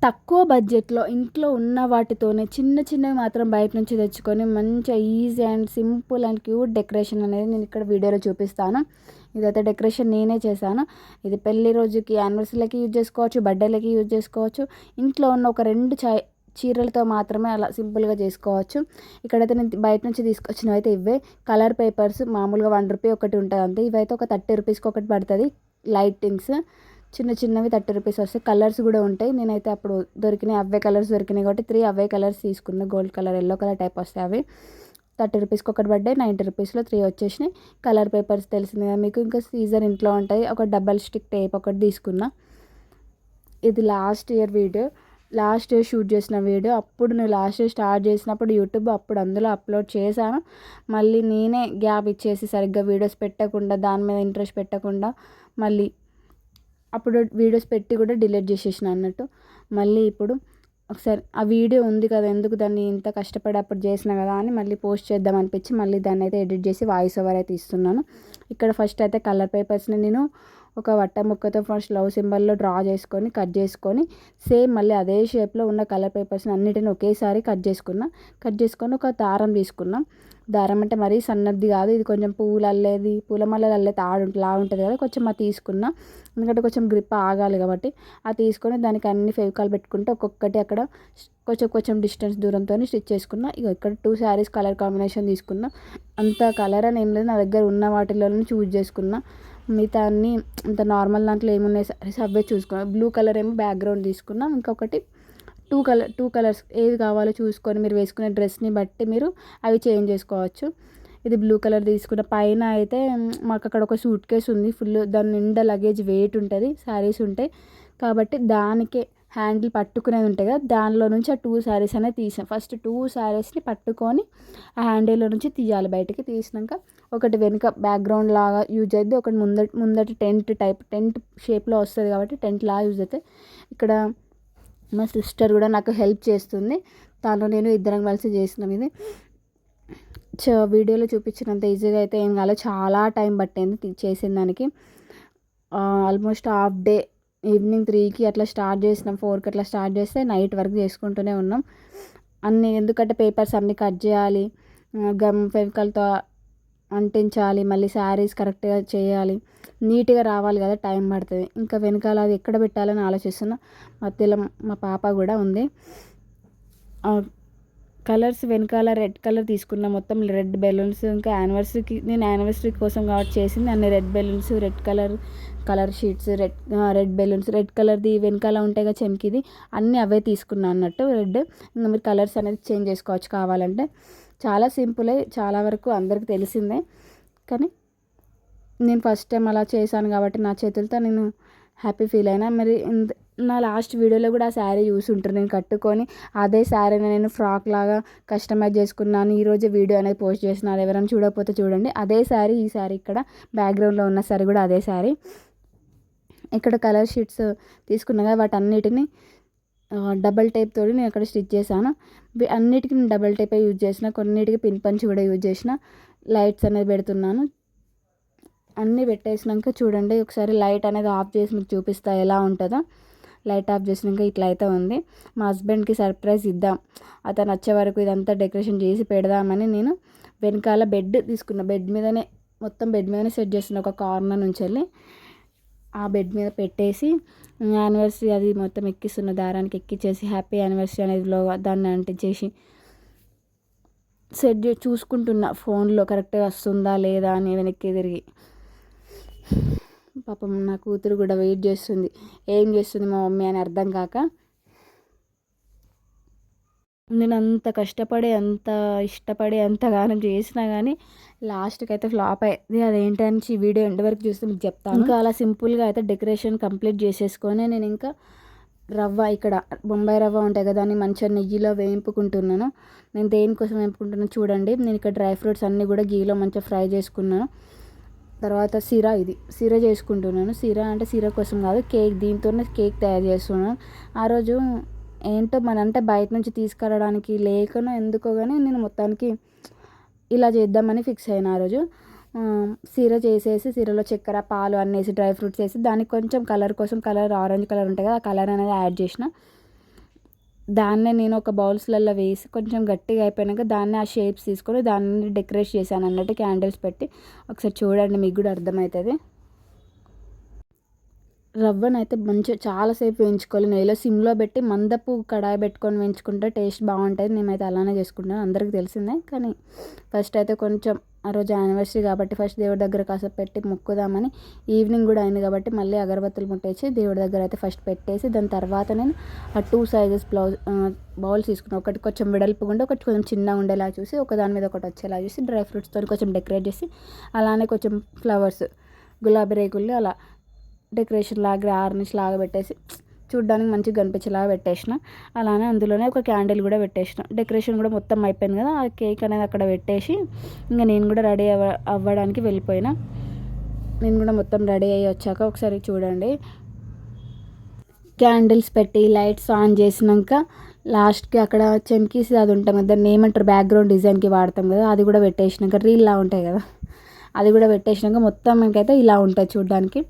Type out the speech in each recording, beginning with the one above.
తక్కువ బడ్జెట్‌లో ఇంట్లో ఉన్న వాటితోనే చిన్న చిన్నవి మాత్రం బయట నుంచి తెచ్చుకొని మంచిగా easy and simple and cute decoration అనేది నేను ఇక్కడ వీడియోలో చూపిస్తాను. ఇదైతే డెకరేషన్ నేనే చేశాను. ఇది పెళ్లి రోజుకి, యానివర్సరీలకి యూజ్ చేసుకోవచ్చు, బర్త్‌డేలకి యూజ్ చేసుకోవచ్చు. ఇంట్లో ఉన్న ఒక 2 చీరలతో మాత్రమే అలా సింపుల్‌గా చేసుకోవచ్చు. ఇక్కడైతే నేను బయట నుంచి తీసుకొచ్చినవైతే ఇవే. కలర్ పేపర్స్ మామూలుగా ₹1 ఒకటి ఉంటది అంతే. ఇవైతే ఒక ₹30కి ఒకటి పడతది. లైటింగ్స్ చిన్న చిన్నవి ₹30 వస్తాయి. కలర్స్ కూడా ఉంటాయి. నేనైతే అప్పుడు దొరికినాయి, అవే కలర్స్ దొరికినాయి కాబట్టి 3 అవే కలర్స్ తీసుకున్నా. Gold colour, yellow colour type వస్తాయి అవి. ₹30కి ఒకటి పడ్డాయి. ₹90లో 3 వచ్చేసినాయి. కలర్ పేపర్స్ తెలిసింది కదా మీకు. ఇంకా సీజర్ ఇంట్లో ఉంటాయి. ఒక డబల్ స్టిక్ టేప్ ఒకటి తీసుకున్నా. ఇది last year video, last year shoot చేసిన వీడియో. అప్పుడు నేను లాస్ట్ ఇయర్ స్టార్ట్ చేసినప్పుడు యూట్యూబ్ అప్పుడు అందులో అప్లోడ్ చేశాను. మళ్ళీ నేనే గ్యాప్ ఇచ్చేసి సరిగ్గా వీడియోస్ పెట్టకుండా, దాని మీద ఇంట్రెస్ట్ పెట్టకుండా మళ్ళీ అప్పుడు వీడియోస్ పెట్టి కూడా డిలీట్ చేసేసిన అన్నట్టు. మళ్ళీ ఇప్పుడు ఒకసారి ఆ వీడియో ఉంది కదా, ఎందుకు దాన్ని ఇంత కష్టపడి అప్పుడు చేసిన కదా అని మళ్ళీ పోస్ట్ చేద్దాం అనిపించి మళ్ళీ దాన్ని అయితే ఎడిట్ చేసి వాయిస్ ఓవర్ అయితే ఇస్తున్నాను. ఇక్కడ ఫస్ట్ అయితే కలర్ పేపర్స్ని నేను ఒక వట్ట ముక్కతో ఫస్ట్ లవ్ సింబల్లో డ్రా చేసుకొని కట్ చేసుకొని సేమ్ మళ్ళీ అదే షేప్లో ఉన్న కలర్ పేపర్స్ని అన్నిటిని ఒకేసారి కట్ చేసుకొని ఒక దారం తీసుకున్నాం. దారం అంటే మరీ సన్నది కాదు, ఇది కొంచెం పూల మల్లెలు అల్లే తాడు లా ఉంటుంది కదా, కొంచెం అది తీసుకున్నా. ఎందుకంటే కొంచెం గ్రిప్ ఆగాలి కాబట్టి అది తీసుకొని దానికి అన్ని ఫెవికాల్ పెట్టుకుంటే ఒక్కొక్కటి అక్కడ కొంచెం డిస్టెన్స్ దూరంతో స్టిచ్ చేసుకున్నా. ఇక ఇక్కడ 2 శారీస్ కలర్ కాంబినేషన్ తీసుకున్నా. అంత కలర్ అని ఏం లేదు, నా దగ్గర ఉన్న వాటిలోనే చూజ్ చేసుకున్నా. మిగతా అన్నీ అంత నార్మల్ దాంట్లో ఏమున్నాయి సారీస్ అవే చూసుకున్నా. బ్లూ కలర్ ఏమో బ్యాక్గ్రౌండ్ తీసుకున్నా. ఇంకొకటి టూ కలర్స్ ఏవి కావాలో చూసుకొని మీరు వేసుకునే డ్రెస్ని బట్టి మీరు అవి చేంజ్ చేసుకోవచ్చు. ఇది బ్లూ కలర్ తీసుకున్న. పైన అయితే మాకు అక్కడ ఒక సూట్ కేస్ ఉంది ఫుల్, దాని నిండా లగేజ్ వెయిట్ ఉంటుంది, శారీస్ ఉంటాయి కాబట్టి దానికే హ్యాండిల్ పట్టుకునేది ఉంటుంది కదా, దానిలో నుంచి ఆ 2 శారీస్ అనేది తీసాం. ఫస్ట్ 2 శారీస్ని పట్టుకొని ఆ హ్యాండిల్లో నుంచి తీయాలి. బయటికి తీసినాక ఒకటి వెనుక బ్యాక్గ్రౌండ్ లాగా యూజ్ అవుతుంది, ఒకటి ముందటి టెంట్ షేప్లో వస్తుంది కాబట్టి టెంట్ లాగా యూజ్ అవుతుంది. ఇక్కడ మా సిస్టర్ కూడా నాకు హెల్ప్ చేస్తుంది. దాంట్లో నేను ఇద్దరం కలిసి చేసినాం. ఇది వీడియోలో చూపించినంత ఈజీగా అయితే ఏం కాలేదు, చాలా టైం పట్టింది చేసిన దానికి. ఆల్మోస్ట్ హాఫ్ డే, ఈవినింగ్ 3కి అట్లా స్టార్ట్ చేసినాం, 4కి అట్లా స్టార్ట్ చేస్తే నైట్ వరకు చేసుకుంటూనే ఉన్నాం అన్నీ. ఎందుకంటే పేపర్స్ అన్నీ కట్ చేయాలి, గమ్ ఫెవికాల్తో అంటించాలి, మళ్ళీ శారీస్ కరెక్ట్గా చేయాలి, నీట్గా రావాలి కదా, టైం పడుతుంది. ఇంకా వెనకాల అది ఎక్కడ పెట్టాలని ఆలోచిస్తున్నా. మధ్యలో మా పాప కూడా ఉంది. కలర్స్ వెనకాల రెడ్ కలర్ తీసుకున్న, మొత్తం రెడ్ బెలూన్స్. ఇంకా నేను యానివర్సరీ కోసం కాబట్టి చేసింది అన్ని red balloons, red colour sheets, red balloons, red కలర్ది వెనకాల ఉంటాయి కదా చెమ్కిది, అన్నీ అవే తీసుకున్నాను అన్నట్టు రెడ్. ఇంకా మీరు కలర్స్ అనేది చేంజ్ చేసుకోవచ్చు కావాలంటే. చాలా సింపులే, చాలా వరకు అందరికి తెలిసిందే, కానీ నేను ఫస్ట్ టైం అలా చేశాను కాబట్టి నా చేతులతో నేను హ్యాపీ ఫీల్ అయినా. మరి నా లాస్ట్ వీడియోలో కూడా ఆ శారీ చూసి ఉంటారు, నేను కట్టుకొని అదే శారీని నేను ఫ్రాక్ లాగా కస్టమైజ్ చేసుకున్నాను. ఈరోజు వీడియో అనేది పోస్ట్ చేసిన, అది ఎవరైనా చూడకపోతే చూడండి. అదే శారీ, ఈ శారీ ఇక్కడ బ్యాక్గ్రౌండ్లో ఉన్న శారీ కూడా అదే శారీ. ఇక్కడ కలర్ షీట్స్ తీసుకున్నా కదా, వాటన్నిటిని డబల్ టేప్ తోటి నేను అక్కడ స్టిచ్ చేశాను. అన్నిటికీ నేను డబల్ టేపే యూజ్ చేసిన, కొన్నిటికి పిన్ పంచ్ కూడా యూజ్ చేసిన. లైట్స్ అనేది పెడుతున్నాను. అన్నీ పెట్టేసినాక చూడండి ఒకసారి లైట్ అనేది ఆఫ్ చేసి మీకు చూపిస్తా ఎలా ఉంటుందో. లైట్ ఆఫ్ చేసినాక ఇట్లా అయితే ఉంది. మా హస్బెండ్కి సర్ప్రైజ్ ఇద్దాం, అతను వచ్చే వరకు ఇదంతా డెకరేషన్ చేసి పెడదామని నేను వెనకాల బెడ్ తీసుకున్న. బెడ్ మీదనే సెట్ చేస్తున్నా, ఒక కార్నర్ నుంచి వెళ్ళి ఆ బెడ్ మీద పెట్టేసి యానివర్సరీ అది మొత్తం ఎక్కిస్తున్న, దారానికి ఎక్కిచ్చేసి హ్యాపీ యానివర్సరీ అనేది దాన్ని అంటించేసి చూసుకుంటున్నా ఫోన్లో కరెక్ట్గా వస్తుందా లేదా అని వెనక్కి తిరిగి. పాపం నా కూతురు కూడా వెయిట్ చేస్తుంది, ఏం చేస్తుంది మా మమ్మీ అని అర్థం కాక. నేను అంత కష్టపడి, అంత ఇష్టపడి, అంతగానం చేసినా కానీ లాస్ట్కి అయితే ఫ్లాప్ అయ్యింది. అదేంటని ఈ వీడియో ఎండ్ వరకు చూస్తే మీకు చెప్తాను. ఇంకా అలా సింపుల్గా అయితే డెకరేషన్ కంప్లీట్ చేసేసుకొని నేను ఇంకా ఇక్కడ బొంబాయి రవ్వ ఉంటాయి కదా, దాన్ని మంచిగా నెయ్యిలో వేయింపుకుంటున్నాను. నేను దేనికోసం వేయింపుకుంటున్నాను చూడండి. నేను ఇక్కడ డ్రై ఫ్రూట్స్ అన్నీ కూడా గీలో మంచిగా ఫ్రై చేసుకున్నాను. తర్వాత సిర చేసుకుంటున్నాను. సిర కోసం కాదు, దీంతోనే కేక్ తయారు చేస్తున్నాను. ఆ రోజు ఏంటో అంటే బయట నుంచి తీసుకురావడానికి లేకనో ఎందుకో కానీ నేను మొత్తానికి ఇలా చేద్దామని ఫిక్స్ అయినా. ఆ రోజు సిర చేసేసి సిరలో చక్కెర, పాలు అన్నీ వేసి డ్రై ఫ్రూట్స్ వేసి దానికి కొంచెం కలర్ కోసం ఆరెంజ్ కలర్ ఉంటుంది కదా, ఆ కలర్ అనేది యాడ్ చేసిన. దాన్నే నేను ఒక బౌల్స్లలో వేసి కొంచెం గట్టిగా అయిపోయాక దాన్ని ఆ షేప్స్ తీసుకొని దాన్ని డెకరేట్ చేశాను అన్నట్టు క్యాండిల్స్ పెట్టి. ఒకసారి చూడండి, మీకు కూడా అర్థమవుతుంది. రవ్వను అయితే మంచిగా చాలాసేపు వేయించుకోవాలి. నెయ్యిలో సిమ్లో పెట్టి మందపు కడాయి పెట్టుకొని వేయించుకుంటే టేస్ట్ బాగుంటుంది. నేనైతే అలానే చేసుకుంటాను, అందరికీ తెలిసిందే. కానీ ఫస్ట్ అయితే కొంచెం ఆ రోజు యానివర్సరీ కాబట్టి ఫస్ట్ దేవుడి దగ్గర కాసేపు పెట్టి మొక్కుదామని, ఈవినింగ్ కూడా అయింది కాబట్టి మళ్ళీ అగరబత్తులు ముట్టేసి దేవుడి దగ్గర అయితే ఫస్ట్ పెట్టేసి దాని తర్వాత నేను ఆ 2 సైజెస్ బౌల్స్ తీసుకున్నాను. ఒకటి కొంచెం వెడల్పుగా ఉండి ఒకటి కొంచెం చిన్నగా ఉండేలా చూసి ఒకదాని మీద ఒకటి వచ్చేలా చూసి డ్రై ఫ్రూట్స్తో కొంచెం డెకరేట్ చేసి, అలానే కొంచెం ఫ్లవర్స్ గులాబీ రేకుల్ని అలా డెకరేషన్ లాగా గార్నిష్ లాగా పెట్టేసి చూడ్డానికి మంచిగా కనిపించేలాగా పెట్టేసిన. అలానే అందులోనే ఒక క్యాండిల్ కూడా పెట్టేసిన. డెకరేషన్ కూడా మొత్తం అయిపోయింది కదా, ఆ కేక్ అనేది అక్కడ పెట్టేసి ఇంకా నేను కూడా రెడీ అవ్వడానికి వెళ్ళిపోయినా. నేను కూడా మొత్తం రెడీ అయ్యి వచ్చాక ఒకసారి చూడండి, క్యాండిల్స్ పెట్టి లైట్స్ ఆన్ చేసినాక లాస్ట్కి అక్కడ చెమ్కీస్ అది ఉంటాం కదా, దాన్ని ఏమంటారు, బ్యాక్గ్రౌండ్ డిజైన్కి వాడతాం కదా, అది కూడా పెట్టేసినాక రీల్లా ఉంటాయి కదా, అది కూడా పెట్టేసినాక మొత్తం ఇంకైతే ఇలా ఉంటుంది చూడడానికి.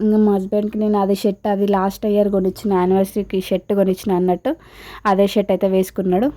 ఇంకా మా హస్బెండ్కి నేను అదే షర్ట్, అది లాస్ట్ ఇయర్ కొనిచ్చిన యానివర్సరీకి షర్ట్ కొనిచ్చిన అన్నట్టు అదే షర్ట్ అయితే వేసుకున్నాడు.